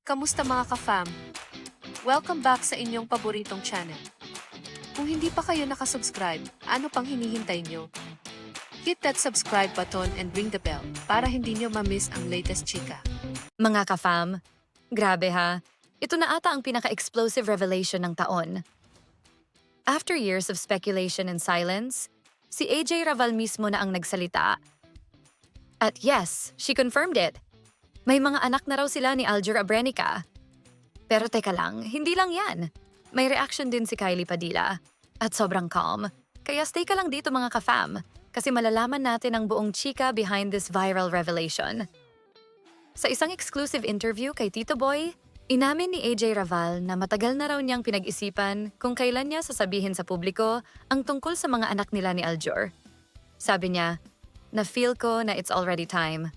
Kamusta mga ka-fam? Welcome back sa inyong paboritong channel. Kung hindi pa kayo nakasubscribe, ano pang hinihintay nyo? Hit that subscribe button and ring the bell para hindi nyo ma-miss ang latest chika. Mga ka-fam, grabe ha, ito na ata ang pinaka-explosive revelation ng taon. After years of speculation and silence, si AJ Raval mismo na ang nagsalita. At yes, she confirmed it. May mga anak na raw sila ni Aljur Abrenica. Pero teka lang, hindi lang yan. May reaction din si Kylie Padilla. At sobrang calm. Kaya stay ka lang dito mga ka-fam, kasi malalaman natin ang buong chika behind this viral revelation. Sa isang exclusive interview kay Tito Boy, inamin ni AJ Raval na matagal na raw niyang pinag-isipan kung kailan niya sasabihin sa publiko ang tungkol sa mga anak nila ni Aljur. Sabi niya, na-feel ko na it's already time.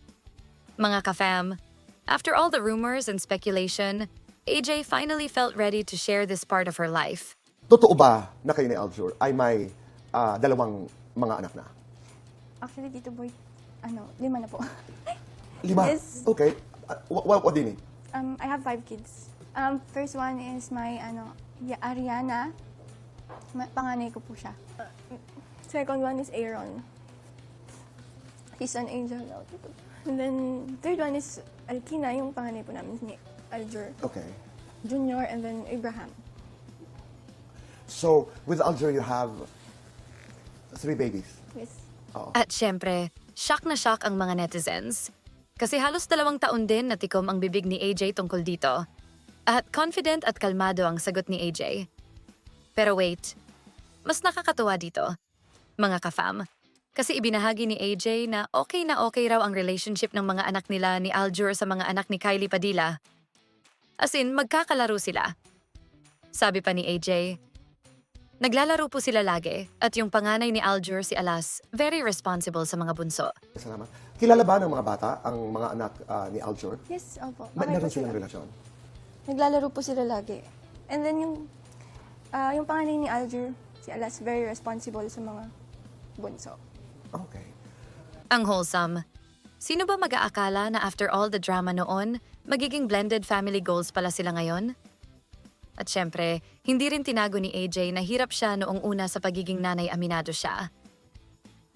Mga ka-fam, after all the rumors and speculation, AJ finally felt ready to share this part of her life. Totoo ba na kayo ni Aljur ay may dalawang mga anak na? Actually, Tito Boy, 5 na po. 5? Yes. Okay. What do you need? I have 5 kids. First one is my, Ariana. Panganay ko po siya. Second one is Aaron. He's an angel now, Tito. And then, third one is Alkina, yung panganay po namin ni Aljur. Okay. Junior, and then Abraham. So, with Aljur, you have 3 babies. Yes. At syempre, shock na shock ang mga netizens. Kasi halos 2 taon din natikom ang bibig ni AJ tungkol dito. At confident at kalmado ang sagot ni AJ. Pero wait, mas nakakatuwa dito, mga ka-fam. Kasi ibinahagi ni AJ na okay raw ang relationship ng mga anak nila ni Aljur sa mga anak ni Kylie Padilla. As in, magkakalaro sila. Sabi pa ni AJ, naglalaro po sila lagi at yung panganay ni Aljur si Alas, very responsible sa mga bunso. Salamat. Kilala ba ng mga bata ang mga anak ni Aljur? Yes, opo. Meron po silang sila. relasyon? Naglalaro po sila lagi. And then yung panganay ni Aljur, si Alas, very responsible sa mga bunso. Okay. Ang wholesome. Sino ba mag-aakala na after all the drama noon, magiging blended family goals pala sila ngayon? At syempre, hindi rin tinago ni AJ na hirap siya noong una sa pagiging nanay aminado siya.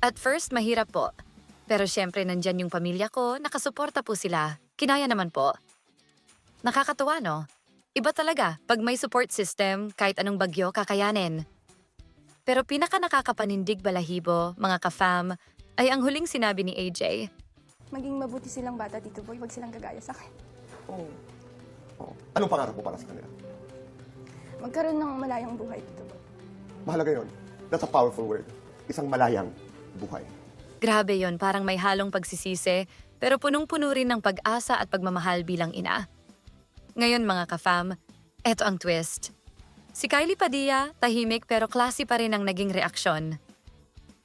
At first, mahirap po. Pero syempre nandyan yung pamilya ko, nakasuporta po sila. Kinaya naman po. Nakakatuwa no? Iba talaga, pag may support system, kahit anong bagyo kakayanin. Pero pinaka nakakapanindig balahibo, mga ka-fam, ay ang huling sinabi ni AJ. Maging mabuti silang bata, Tito Boy, wag silang gagaya sa akin. Oh. Anong pangarap mo para sa kanila? Magkaroon ng malayang buhay, Tito Boy. Mahalaga yun. That's a powerful word. Isang malayang buhay. Grabe yon, parang may halong pagsisisi, pero punong-puno rin ng pag-asa at pagmamahal bilang ina. Ngayon mga ka-fam, eto ang twist. Si Kylie Padilla, tahimik pero klase pa rin ang naging reaksyon.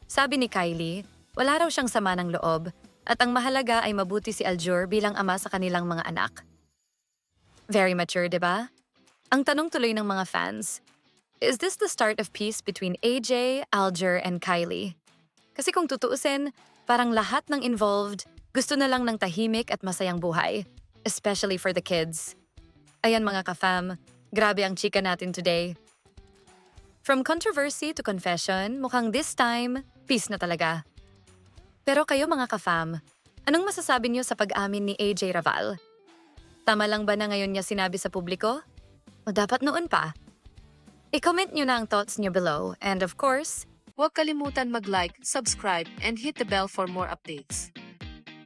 Sabi ni Kylie, wala raw siyang sama ng loob at ang mahalaga ay mabuti si Aljur bilang ama sa kanilang mga anak. Very mature, di ba? Ang tanong tuloy ng mga fans, is this the start of peace between AJ, Aljur, and Kylie? Kasi kung tutuusin, parang lahat ng involved gusto na lang ng tahimik at masayang buhay, especially for the kids. Ayan mga ka-fam, grabe ang chika natin today. From controversy to confession, mukhang this time, peace na talaga. Pero kayo mga ka-fam, anong masasabi niyo sa pag-amin ni AJ Raval? Tama lang ba na ngayon niya sinabi sa publiko? O dapat noon pa? I-comment niyo na ang thoughts niyo below. And of course, Huwag kalimutan mag-like, subscribe, and hit the bell for more updates.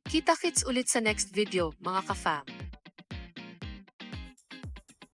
Kita-kits ulit sa next video, mga ka-fam.